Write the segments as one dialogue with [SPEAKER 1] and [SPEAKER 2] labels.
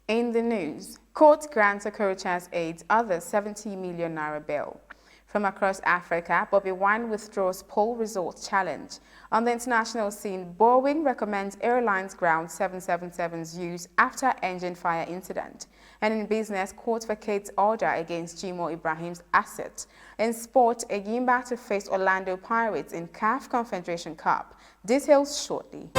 [SPEAKER 1] In the news, court grants Okorocha's aides others 70 million naira bail. From across Africa, Bobby Wine withdraws poll results challenge. On the international scene, Boeing recommends airlines ground 777's use after engine fire incident. And in business, court vacates order against Jimo Ibrahim's assets. In sport, Enyimba to face Orlando Pirates in CAF Confederation Cup. Details shortly.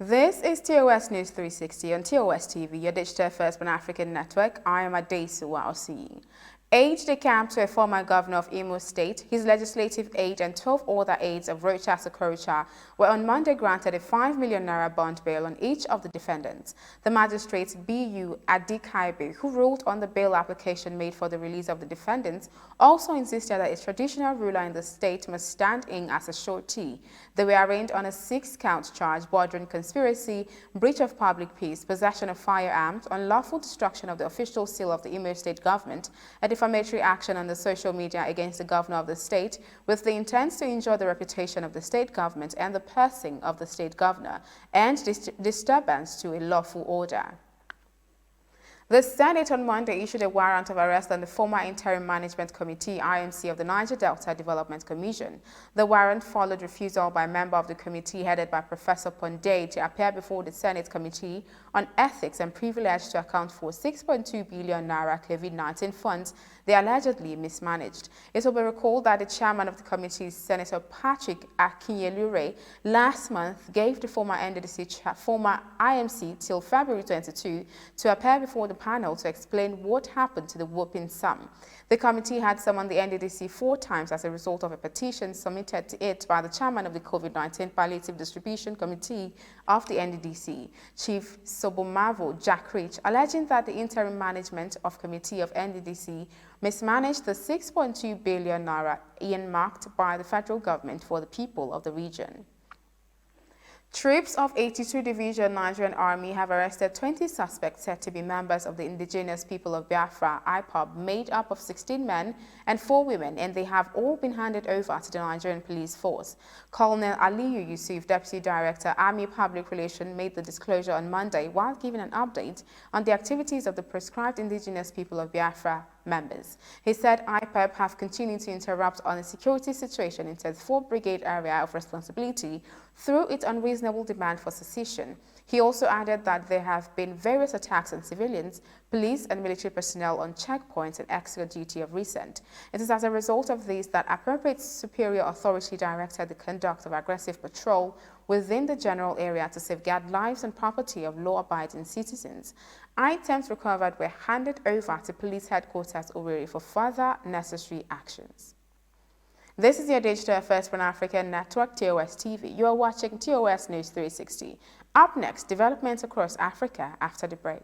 [SPEAKER 1] This is TOS News 360 on TOS TV, your digital first Pan-African network. I am Adesu Waosi. Aide-de-camp to a former governor of Imo State, his legislative aide and 12 other aides of Rochas Okorocha were on Monday granted a 5 million naira bond bail on each of the defendants. The magistrate B.U. Adikaibe, who ruled on the bail application made for the release of the defendants, also insisted that a traditional ruler in the state must stand in as a surety. They were arraigned on a 6-count charge bordering conspiracy, breach of public peace, possession of firearms, unlawful destruction of the official seal of the Imo State government, a defamatory action on the social media against the governor of the state with the intent to injure the reputation of the state government and the person of the state governor, and disturbance to a lawful order. The Senate on Monday issued a warrant of arrest on the former Interim Management Committee (IMC) of the Niger Delta Development Commission. The warrant followed refusal by a member of the committee headed by Professor Ponde to appear before the Senate Committee on Ethics and Privilege to account for 6.2 billion naira COVID-19 funds they allegedly mismanaged. It will be recalled that the chairman of the committee, Senator Patrick Akinyelure, last month gave the former NDDC former IMC till February 22 to appear before the panel to explain what happened to the whooping sum. The committee had summoned the NDDC 4 times as a result of a petition submitted to it by the chairman of the COVID-19 Palliative Distribution Committee of the NDDC, Chief Sobomavo Jack Rich, alleging that the interim management of committee of NDDC mismanaged the 6.2 billion naira earmarked by the federal government for the people of the region. Troops of 82 Division Nigerian Army have arrested 20 suspects said to be members of the Indigenous People of Biafra (IPOB), made up of 16 men and 4 women, and they have all been handed over to the Nigerian Police Force. Colonel Aliyu Yusuf, Deputy Director, Army Public Relations, made the disclosure on Monday while giving an update on the activities of the proscribed Indigenous People of Biafra members. He said IPOB have continued to interrupt on the security situation in the 4th Brigade area of responsibility through its unreasonable demand for secession. He also added that there have been various attacks on civilians, police and military personnel on checkpoints and extra duty of recent. It is as a result of this that appropriate superior authority directed the conduct of aggressive patrol within the general area to safeguard lives and property of law-abiding citizens. Items recovered were handed over to Police Headquarters Owerri for further necessary actions. This is your digital first Pan-African network, TOS TV. You are watching TOS News 360. Up next, developments across Africa after the break.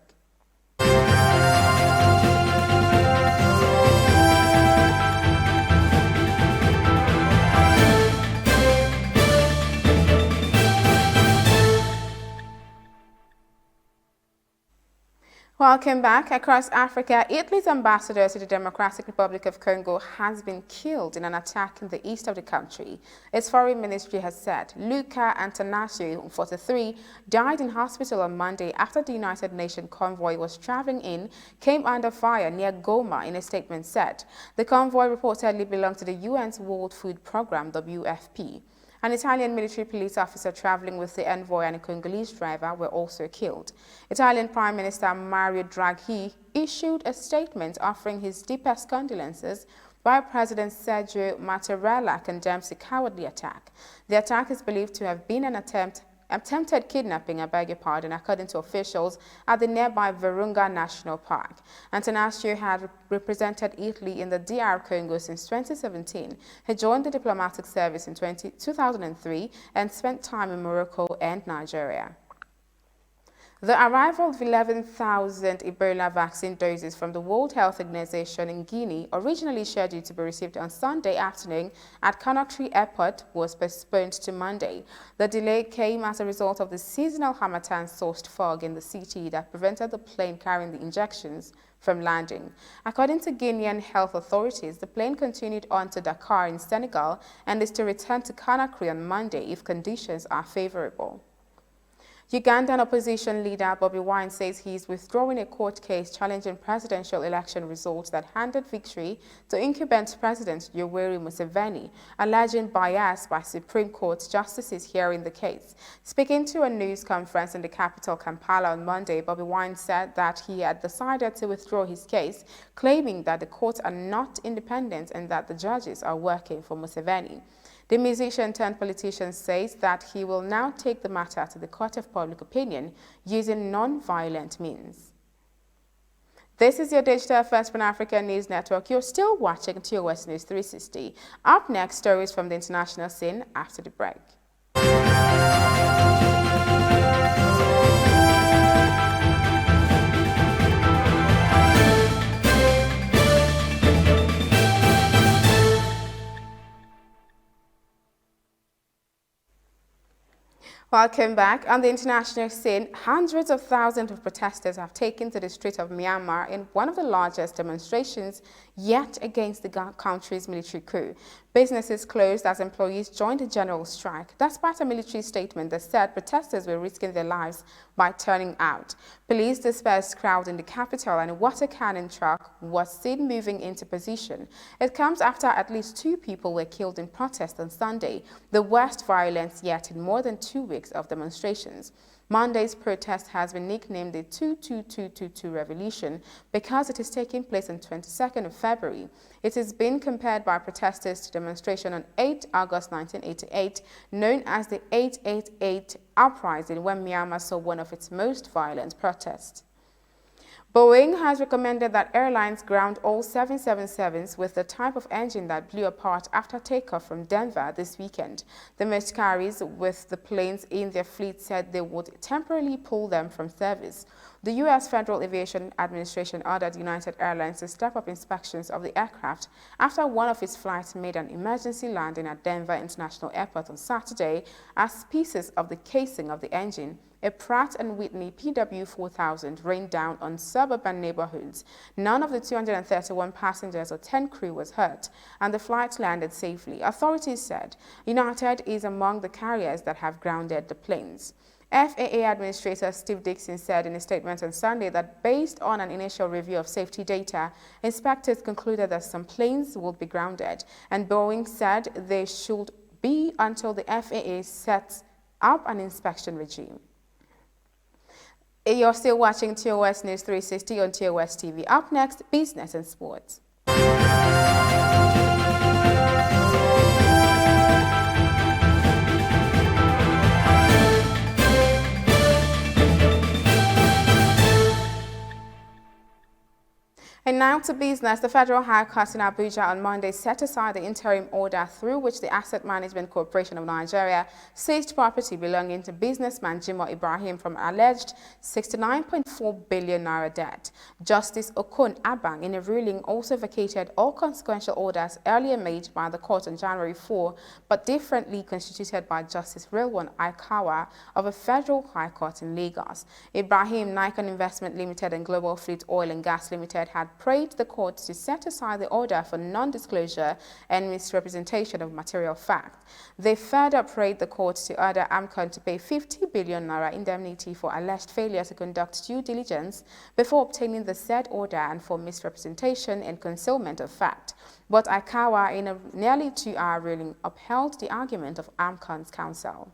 [SPEAKER 1] Welcome back. Across Africa, Italy's ambassador to the Democratic Republic of Congo has been killed in an attack in the east of the country. Its foreign ministry has said Luca Antanasio, 43, died in hospital on Monday after the United Nations convoy was traveling came under fire near Goma, in a statement said. The convoy reportedly belonged to the UN's World Food Programme, WFP. An Italian military police officer traveling with the envoy and a Congolese driver were also killed. Italian Prime Minister Mario Draghi issued a statement offering his deepest condolences, while President Sergio Mattarella condemns the cowardly attack. The attack is believed to have been an attempted kidnapping, according to officials at the nearby Virunga National Park. Antanasio had represented Italy in the DR Congo since 2017. He joined the diplomatic service in 2003 and spent time in Morocco and Nigeria. The arrival of 11,000 Ebola vaccine doses from the World Health Organization in Guinea, originally scheduled to be received on Sunday afternoon at Conakry Airport, was postponed to Monday. The delay came as a result of the seasonal Harmattan-sourced fog in the city that prevented the plane carrying the injections from landing. According to Guinean health authorities, the plane continued on to Dakar in Senegal and is to return to Conakry on Monday if conditions are favorable. Ugandan opposition leader Bobi Wine says he is withdrawing a court case challenging presidential election results that handed victory to incumbent President Yoweri Museveni, alleging bias by Supreme Court justices hearing the case. Speaking to a news conference in the capital Kampala on Monday, Bobi Wine said that he had decided to withdraw his case, claiming that the courts are not independent and that the judges are working for Museveni. The musician-turned-politician says that he will now take the matter to the court of public opinion using non-violent means. This is your digital First Pan-African News Network. You're still watching TOS News 360. Up next, stories from the international scene after the break. Welcome back. On the international scene, hundreds of thousands of protesters have taken to the streets of Myanmar in one of the largest demonstrations yet against the country's military coup. Businesses closed as employees joined a general strike, despite a military statement that said protesters were risking their lives by turning out. Police dispersed crowds in the capital and a water cannon truck was seen moving into position. It comes after at least 2 people were killed in protest on Sunday, the worst violence yet in more than 2 weeks of demonstrations. Monday's protest has been nicknamed the 22222 Revolution because it is taking place on 22nd of February. It has been compared by protesters to demonstration on 8 August 1988, known as the 888 Uprising, when Myanmar saw one of its most violent protests. Boeing has recommended that airlines ground all 777s with the type of engine that blew apart after takeoff from Denver this weekend. The most carriers with the planes in their fleet said they would temporarily pull them from service. The U.S. Federal Aviation Administration ordered United Airlines to step up inspections of the aircraft after one of its flights made an emergency landing at Denver International Airport on Saturday as pieces of the casing of the engine, a Pratt & Whitney PW4000, rained down on suburban neighborhoods. None of the 231 passengers or 10 crew was hurt, and the flight landed safely. Authorities said United is among the carriers that have grounded the planes. FAA Administrator Steve Dixon said in a statement on Sunday that based on an initial review of safety data, inspectors concluded that some planes would be grounded, and Boeing said they should be until the FAA sets up an inspection regime. You're still watching TOS News 360 on TOS TV. Up next, business and sports. And now to business. The Federal High Court in Abuja on Monday set aside the interim order through which the Asset Management Corporation of Nigeria seized property belonging to businessman Jimoh Ibrahim from alleged 69.4 billion naira debt. Justice Okon Abang, in a ruling, also vacated all consequential orders earlier made by the court on January 4, but differently constituted by Justice Rilwan Aikawa of a Federal High Court in Lagos. Ibrahim, Nikon Investment Limited and Global Fleet Oil and Gas Limited had prayed the court to set aside the order for non-disclosure and misrepresentation of material fact. They further prayed the court to order AMCON to pay 50 billion naira indemnity for alleged failure to conduct due diligence before obtaining the said order and for misrepresentation and concealment of fact. But Aikawa, in a nearly 2-hour ruling, upheld the argument of AMCON's counsel.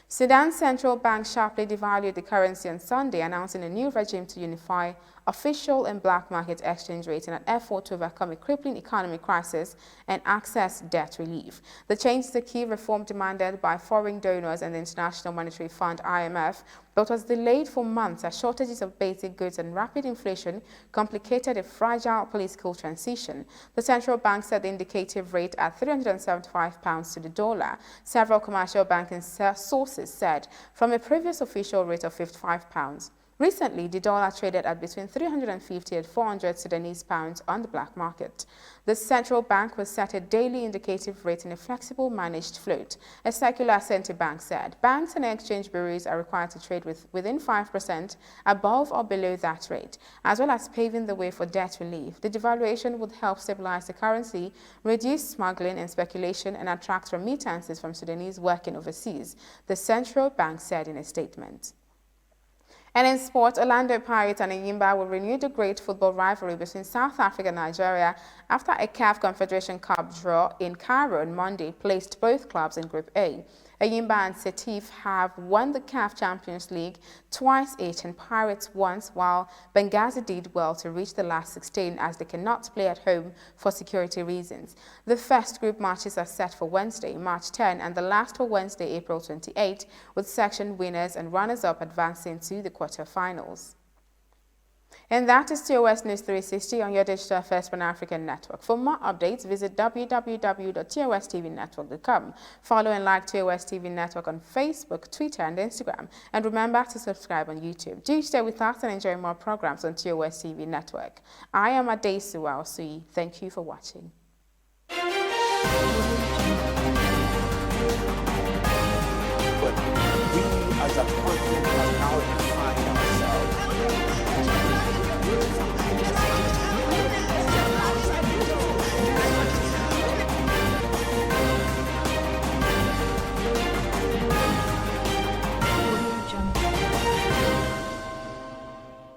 [SPEAKER 1] Sudan's central bank sharply devalued the currency on Sunday, announcing a new regime to unify official and black market exchange rate in an effort to overcome a crippling economic crisis and access debt relief. The change is a key reform demanded by foreign donors and the International Monetary Fund (IMF), but was delayed for months as shortages of basic goods and rapid inflation complicated a fragile political transition. The central bank set the indicative rate at £375 to the dollar. Several commercial banking sources said from a previous official rate of £55. Recently, the dollar traded at between 350 and 400 Sudanese pounds on the black market. The central bank will set a daily indicative rate in a flexible managed float. A circular central bank said banks and exchange bureaus are required to trade within 5% above or below that rate, as well as paving the way for debt relief. The devaluation would help stabilize the currency, reduce smuggling and speculation, and attract remittances from Sudanese working overseas, the central bank said in a statement. And in sport, Orlando Pirates and Enyimba will renew the great football rivalry between South Africa and Nigeria after a CAF Confederation Cup draw in Cairo on Monday placed both clubs in Group A. Enyimba and Setif have won the CAF Champions League twice each and Pirates once, while Benghazi did well to reach the last 16 as they cannot play at home for security reasons. The first group matches are set for Wednesday, March 10, and the last for Wednesday, April 28, with section winners and runners-up advancing to the quarterfinals. And that is TOS News 360 on your digital first Pan-African network. For more updates, visit www.tostvnetwork.com. Follow and like TOS TV Network on Facebook, Twitter, and Instagram. And remember to subscribe on YouTube. Do stay with us and enjoy more programs on TOS TV Network. I am Adesu Waosui. Thank you for watching.
[SPEAKER 2] But we as a continent are now defining ourselves.